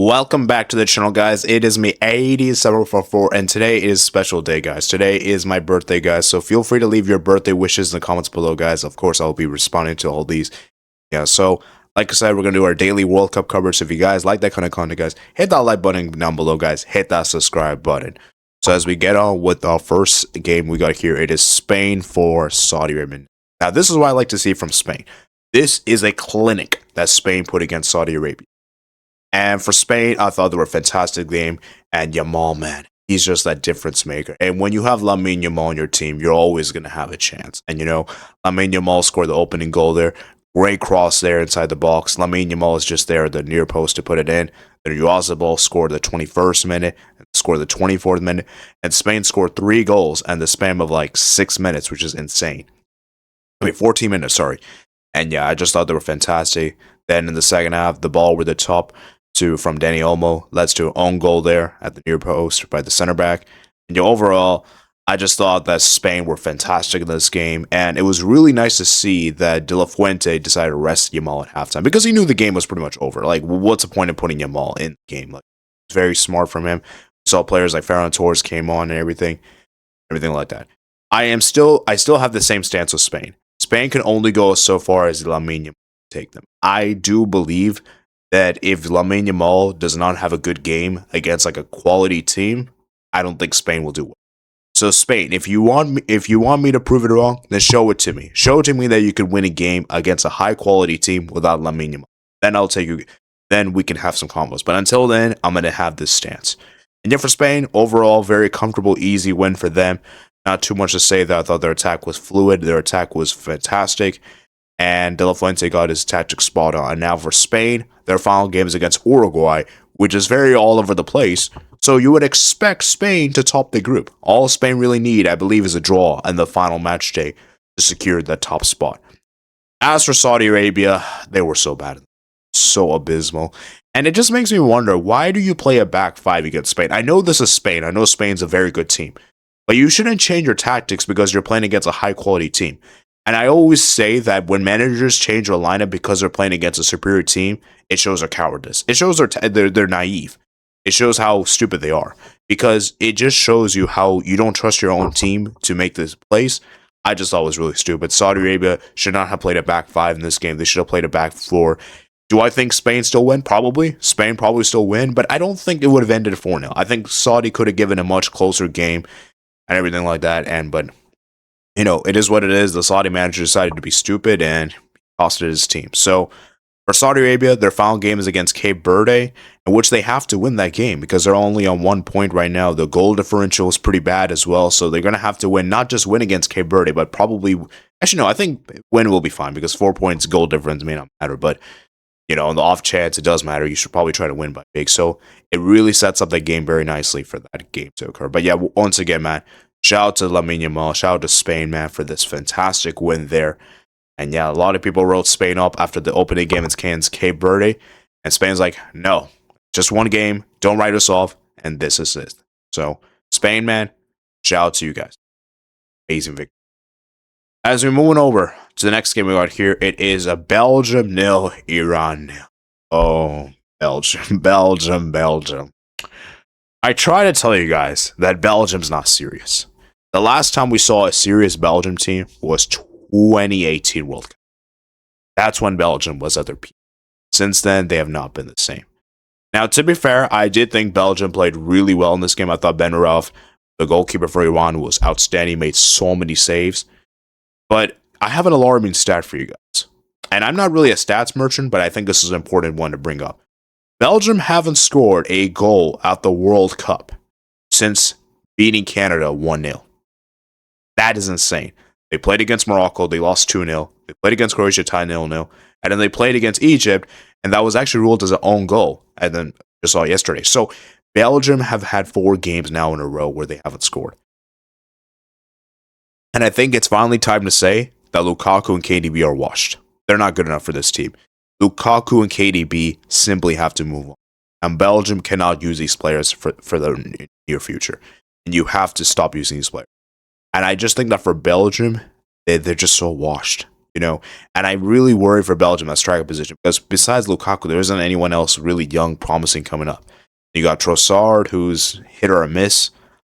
Welcome back to the channel, guys. It is me, 8744, and today is special day, guys. Today is my birthday, guys, so feel free to leave your birthday wishes in the comments below, guys. Of course, I'll be responding to all these. Yeah, so, like I said, we're going to do our daily World Cup coverage. So if you guys like that kind of content, guys, hit that like button down below, guys. Hit that subscribe button. So as we get on with our first game we got here, it is Spain for Saudi Arabia. Now, this is what I like to see from Spain. This is a clinic that Spain put against Saudi Arabia. And for Spain, I thought they were a fantastic game. And Yamal, man, he's just that difference maker. And when you have Lamine Yamal on your team, you're always going to have a chance. And, you know, Lamine Yamal scored the opening goal there. Great cross there inside the box. Lamine Yamal is just there at the near post to put it in. Then Oyarzabal scored the 21st minute, scored the 24th minute. And Spain scored 3 goals in the span of like 6 minutes, which is insane. 14 minutes, sorry. And yeah, I just thought they were fantastic. Then in the second half, the ball with the top from Dani Olmo leads to an own goal there at the near post by the center back. And overall, I just thought that Spain were fantastic in this game, and it was really nice to see that De La Fuente decided to rest Yamal at halftime because he knew the game was pretty much over. Like, what's the point of putting Yamal in the game? Like, it's very smart from him. We saw players like Ferran Torres came on and everything like that. I still have the same stance with Spain. Spain can only go so far as Lamine Yamal take them. I do believe that if Lamine Yamal does not have a good game against like a quality team, I don't think Spain will do well. So Spain, if you want me to prove it wrong, then show it to me. Show it to me that you could win a game against a high quality team without Lamine Yamal. Then I'll take you. Then we can have some combos. But until then, I'm gonna have this stance. And yeah, for Spain, overall, very comfortable, easy win for them. Not too much to say that I thought their attack was fluid. Their attack was fantastic. And De La Fuente got his tactics spot on. And now for Spain, their final game is against Uruguay, which is very all over the place. So you would expect Spain to top the group. All Spain really need, I believe, is a draw in the final match day to secure that top spot. As for Saudi Arabia, they were so bad. So abysmal. And it just makes me wonder, why do you play a back 5 against Spain? I know this is Spain. I know Spain's a very good team. But you shouldn't change your tactics because you're playing against a high-quality team. And I always say that when managers change their lineup because they're playing against a superior team, it shows their cowardice. It shows they're naive. It shows how stupid they are. Because it just shows you how you don't trust your own team to make this place. I just thought it was really stupid. Saudi Arabia should not have played a back 5 in this game. They should have played a back 4. Do I think Spain still win? Probably. Spain probably still win. But I don't think it would have ended 4-0. I think Saudi could have given a much closer game and everything like that. But you know, it is what it is. The Saudi manager decided to be stupid and costed his team. So for Saudi Arabia, their final game is against Cape Verde, in which they have to win that game because they're only on 1 point right now. The goal differential is pretty bad as well, so they're going to have to win, not just win against Cape Verde, but probably, actually no, I think win will be fine because 4 points goal difference may not matter, but you know, on the off chance it does matter, you should probably try to win by big. So it really sets up that game very nicely for that game to occur. But yeah, once again, man, shout out to Lamine Yamal, shout out to Spain, man, for this fantastic win there. And yeah, a lot of people wrote Spain up after the opening game against Cape Verde. And Spain's like, no, just one game, don't write us off, and this is it. So, Spain, man, shout out to you guys. Amazing victory. As we're moving over to the next game we got here, it is a Belgium 0, Iran 0. Oh, Belgium. I try to tell you guys that Belgium's not serious. The last time we saw a serious Belgium team was 2018 World Cup. That's when Belgium was at their peak. Since then, they have not been the same. Now, to be fair, I did think Belgium played really well in this game. I thought Ben Ralph, the goalkeeper for Iran, was outstanding, made so many saves. But I have an alarming stat for you guys. And I'm not really a stats merchant, but I think this is an important one to bring up. Belgium haven't scored a goal at the World Cup since beating Canada 1-0. That is insane. They played against Morocco, they lost 2-0. They played against Croatia, tied 0-0. And then they played against Egypt, and that was actually ruled as an own goal. And then just saw yesterday. So Belgium have had 4 games now in a row where they haven't scored. And I think it's finally time to say that Lukaku and KDB are washed. They're not good enough for this team. Lukaku and KDB simply have to move on. And Belgium cannot use these players for the near future. And you have to stop using these players. And I just think that for Belgium, they're just so washed. you know. And I really worry for Belgium at striker position because besides Lukaku, there isn't anyone else really young, promising coming up. You got Trossard, who's hit or a miss.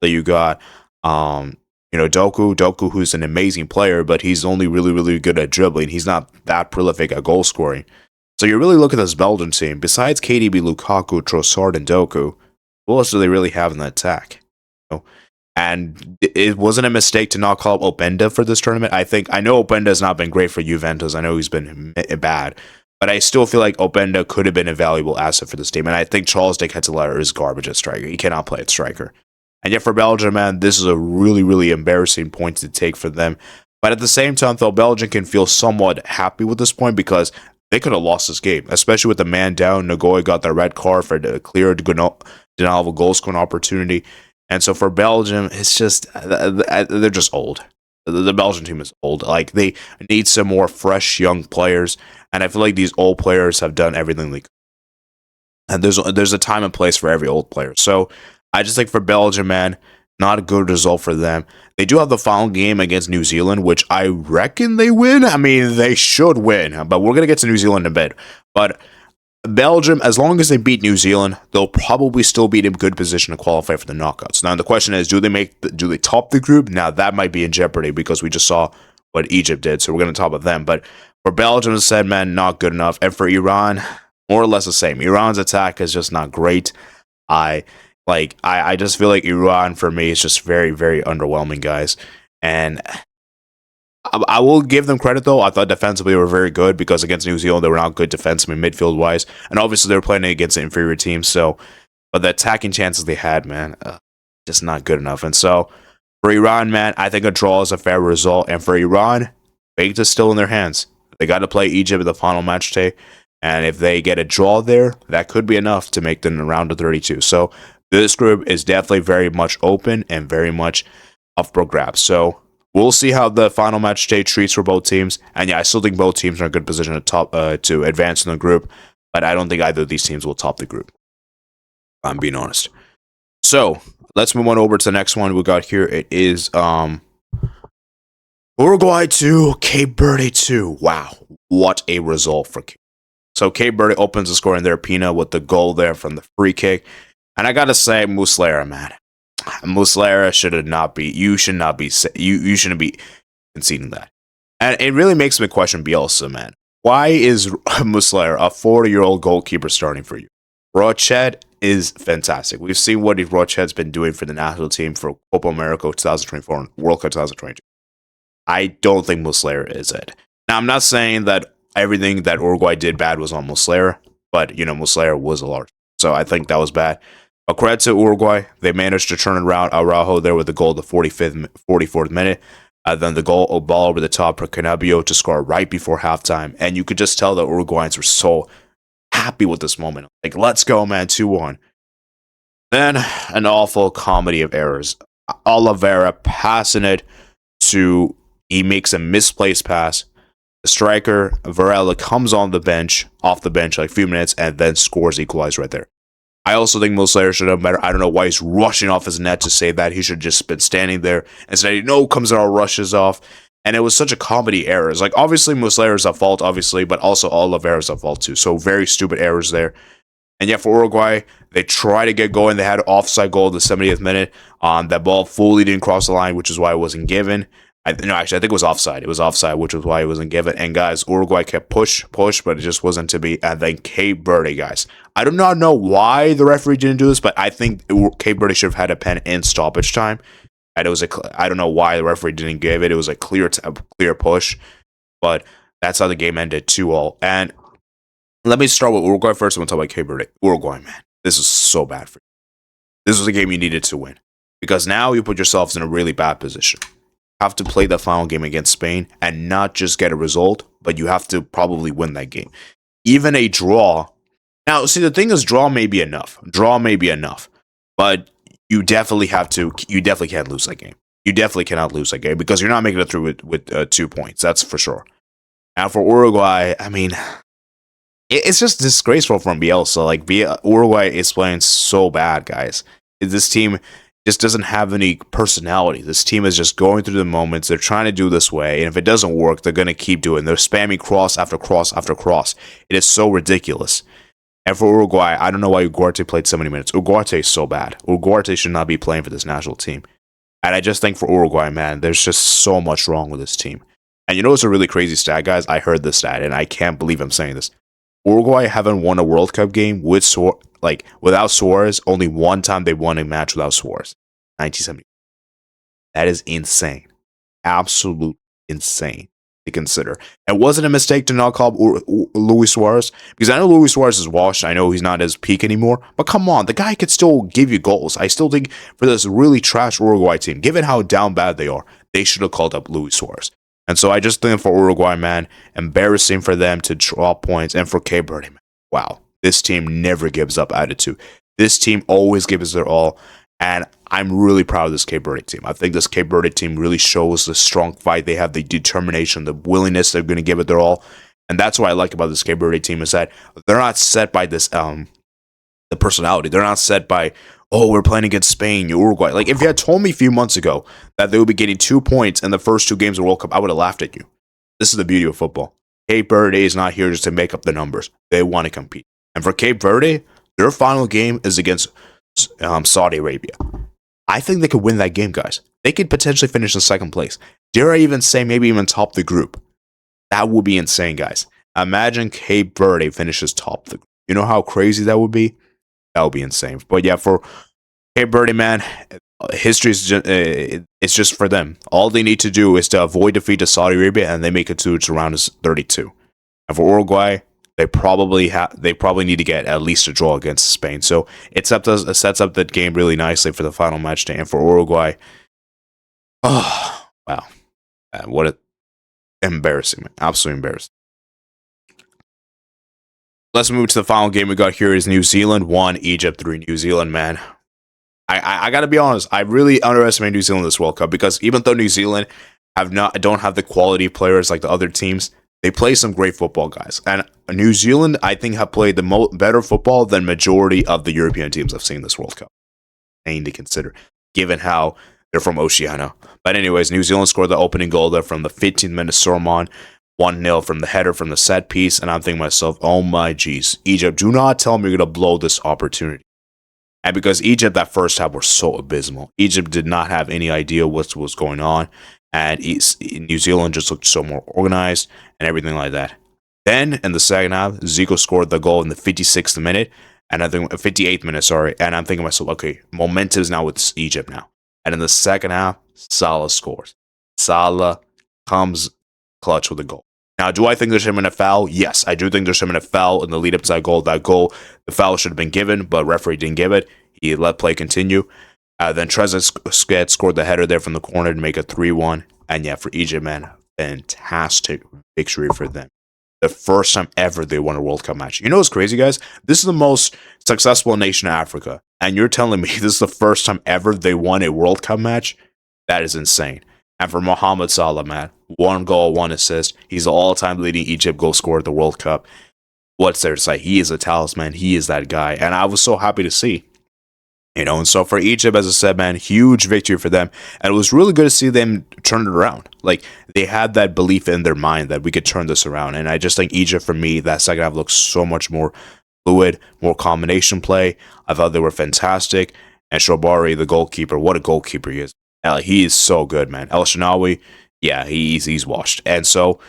Then you got, Doku, who's an amazing player, but he's only really, really good at dribbling. He's not that prolific at goal scoring. So you really look at this Belgium team. Besides KDB, Lukaku, Trossard, and Doku, who else do they really have in the attack? And it wasn't a mistake to not call up Openda for this tournament. I know Openda has not been great for Juventus. I know he's been bad. But I still feel like Openda could have been a valuable asset for this team. And I think Charles de Ketelaere is garbage at striker. He cannot play at striker. And yet for Belgium, man, this is a really, really embarrassing point to take for them. But at the same time, though, Belgium can feel somewhat happy with this point because they could have lost this game, especially with the man down. Nagoya got the red card for the clear denial of a goal scoring opportunity. And so for Belgium, it's just, they're just old. The Belgian team is old. Like, they need some more fresh, young players. And I feel like these old players have done everything they could. And there's a time and place for every old player. So I just think for Belgium, man, not a good result for them. They do have the final game against New Zealand, which I reckon they win. I mean, they should win. But we're going to get to New Zealand in a bit. But Belgium, as long as they beat New Zealand, they'll probably still be in a good position to qualify for the knockouts. Now, the question is, do they top the group? Now, that might be in jeopardy because we just saw what Egypt did, so we're going to top of them. But for Belgium, as I said, man, not good enough. And for Iran, more or less the same. Iran's attack is just not great. I just feel like Iran, for me, is just very, very underwhelming, guys. And I will give them credit, though. I thought defensively they were very good because against New Zealand, they were not good defensively midfield-wise. And obviously, they were playing against an inferior team. So, but the attacking chances they had, man, just not good enough. And so, for Iran, man, I think a draw is a fair result. And for Iran, fate is still in their hands. They got to play Egypt in the final match day. And if they get a draw there, that could be enough to make them around to 32. So, this group is definitely very much open and very much up for grabs. So, we'll see how the final match day treats for both teams. And yeah, I still think both teams are in a good position to advance in the group. But I don't think either of these teams will top the group. I'm being honest. So, let's move on over to the next one we got here. It is Uruguay 2, Cape Verde 2. Wow, what a result for Cape. So, Cape Verde opens the score in their Pina with the goal there from the free kick. And I gotta say, Muslera, man. Muslera you shouldn't be conceding that. And it really makes me question Bielsa, man. Why is Muslera, a 40-year-old goalkeeper, starting for you? Rochet is fantastic. We've seen what Rochet's been doing for the national team for Copa America 2024 and World Cup 2022. I don't think Muslera is it. Now, I'm not saying that everything that Uruguay did bad was on Muslera, but, Muslera was a large. So I think that was bad. But credit to Uruguay, they managed to turn around Araujo there with the goal at the 44th minute. Then the ball over the top for Canabio to score right before halftime. And you could just tell the Uruguayans were so happy with this moment. Like, let's go, man, 2-1. Then an awful comedy of errors. Oliveira passing it he makes a misplaced pass. The striker, Varela, comes off the bench like a few minutes, and then scores equalizer right there. I also think Muslera should have better. I don't know why he's rushing off his net to save that. He should have just been standing there. Instead, comes out, rushes off. And it was such a comedy errors. Like, obviously, Muslera's at fault, obviously, but also Oliveira's at fault, too. So, very stupid errors there. And yet, for Uruguay, they tried to get going. They had an offside goal in the 70th minute. That ball fully didn't cross the line, which is why it wasn't given. I think it was offside. It was offside, which was why it wasn't given. And guys, Uruguay kept push, but it just wasn't to be. And then Cape Verde, guys. I do not know why the referee didn't do this, but I think Cape Verde should have had a pen in stoppage time. And it was I don't know why the referee didn't give it. It was a clear push, but that's how the game ended 2-2. And let me start with Uruguay first. I'm gonna talk about Cape Verde. Uruguay, man, this is so bad for you. This was a game you needed to win because now you put yourselves in a really bad position. Have to play the final game against Spain and not just get a result, but you have to probably win that game. Even a draw. Now, see, the thing is, draw may be enough. But you definitely can't lose that game. You definitely cannot lose that game because you're not making it through with 2 points. That's for sure. Now, for Uruguay, I mean, it's just disgraceful from Bielsa. Like, Uruguay is playing so bad, guys. This team just doesn't have any personality. This team is just going through the moments. They're trying to do this way, and if it doesn't work, they're going to keep doing it. They're spamming cross after cross after cross. It is so ridiculous. And for Uruguay, I don't know why Ugarte played so many minutes. Ugarte is so bad. Ugarte should not be playing for this national team. And I just think for Uruguay, man, there's just so much wrong with this team. And you know what's a really crazy stat, guys? I heard this stat, and I can't believe I'm saying this. Uruguay haven't won a World Cup game without Suarez. Only one time they won a match without Suarez. 1970. That is insane. Absolute insane to consider. And was it a mistake to not call Luis Suarez? Because I know Luis Suarez is washed. I know he's not as peak anymore. But come on, the guy could still give you goals. I still think for this really trash Uruguay team, given how down bad they are, they should have called up Luis Suarez. And so I just think for Uruguay, man, embarrassing for them to drop points. And for Cape Verde, man, wow, this team never gives up attitude. This team always gives their all. And I'm really proud of this Cape Verde team. I think this Cape Verde team really shows the strong fight. They have the determination, the willingness. They're going to give it their all. And that's what I like about this Cape Verde team is that they're not set by this, the personality. They're not set by, oh, we're playing against Spain, Uruguay. Like, if you had told me a few months ago that they would be getting 2 points in the first 2 games of the World Cup, I would have laughed at you. This is the beauty of football. Cape Verde is not here just to make up the numbers. They want to compete. And for Cape Verde, their final game is against Saudi Arabia. I think they could win that game, guys. They could potentially finish in second place. Dare I even say maybe even top the group? That would be insane, guys. Imagine Cape Verde finishes top the group. You know how crazy that would be? That would be insane. But yeah, for Cape Verde, man, history is it's just for them. All they need to do is to avoid defeat to Saudi Arabia, and they make it to round 32. And for Uruguay, they probably need to get at least a draw against Spain. So it sets up that game really nicely for the final match day. And for Uruguay, oh wow, what a embarrassing, man. Absolutely embarrassing. Let's move to the final game we got here is New Zealand 1, Egypt 3. New Zealand, man. I gotta be honest, I really underestimate New Zealand this World Cup because even though New Zealand don't have the quality players like the other teams, they play some great football, guys. And New Zealand, I think, have played the better football than majority of the European teams I've seen this World Cup. I need to consider, given how they're from Oceania. But anyways, New Zealand scored the opening goal there from the 15th minute. Sormon 1-0 from the header from the set piece. And I'm thinking to myself, oh my geez, Egypt, do not tell me you're going to blow this opportunity. And because Egypt, that first half, were so abysmal. Egypt did not have any idea what was going on. And New Zealand just looked so more organized and everything like that. Then, in the second half, Zico scored the goal in the 56th minute. And I think 58th minute, sorry. And I'm thinking to myself, okay, momentum is now with Egypt now. And in the second half, Salah scores. Salah comes clutch with a goal. Now, do I think there should have been a foul? Yes, I do think there should have been a foul in the lead up to that goal. That goal, the foul should have been given, but referee didn't give it. He let play continue. Then Trezeguet scored the header there from the corner to make it 3-1. And yeah, for Egypt, man, fantastic victory for them. The first time ever they won a World Cup match. You know what's crazy, guys? This is the most successful nation in Africa. And you're telling me this is the first time ever they won a World Cup match? That is insane. And for Mohamed Salah, man, 1 goal, 1 assist. He's the all-time leading Egypt goal scorer at the World Cup. What's there to say? He is a talisman. He is that guy. And I was so happy to see. And so for Egypt, as I said, man, huge victory for them. And it was really good to see them turn it around. Like, they had that belief in their mind that we could turn this around. And I just think Egypt, for me, that second half looked so much more fluid, more combination play. I thought they were fantastic. And Shobari, the goalkeeper, what a goalkeeper he is. He is so good, man. El Shanawi, yeah, he's washed. And so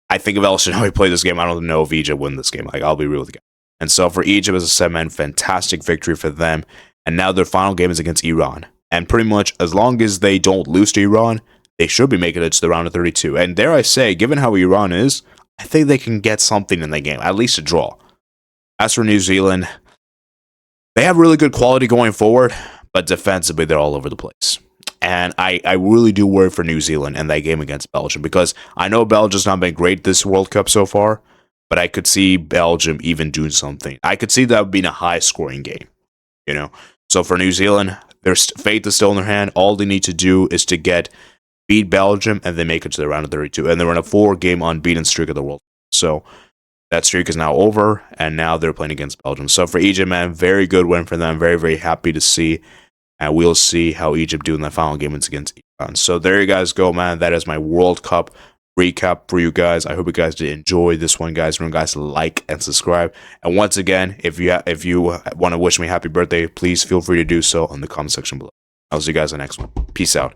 I think if El Shanawi played this game, I don't know if Egypt win this game. Like, I'll be real with you. And so for Egypt, as I said, man, fantastic victory for them. And now their final game is against Iran. And pretty much, as long as they don't lose to Iran, they should be making it to the round of 32. And dare I say, given how Iran is, I think they can get something in that game, at least a draw. As for New Zealand, they have really good quality going forward, but defensively, they're all over the place. And I really do worry for New Zealand in that game against Belgium, because I know Belgium's not been great this World Cup so far, but I could see Belgium even doing something. I could see that being a high-scoring game, So for New Zealand, their fate is still in their hand. All they need to do is to beat Belgium, and they make it to the round of 32. And they're in a 4-game unbeaten streak of the World Cup. So that streak is now over, and now they're playing against Belgium. So for Egypt, man, very good win for them. Very, very happy to see. and we'll see how Egypt do in the final game against Iran. So there you guys go, man. That is my World Cup recap for you guys. I hope you guys did enjoy this one, guys. Remember, guys, to like and subscribe. And once again, if you want to wish me happy birthday, please feel free to do so in the comment section below. I'll see you guys in the next one. Peace out.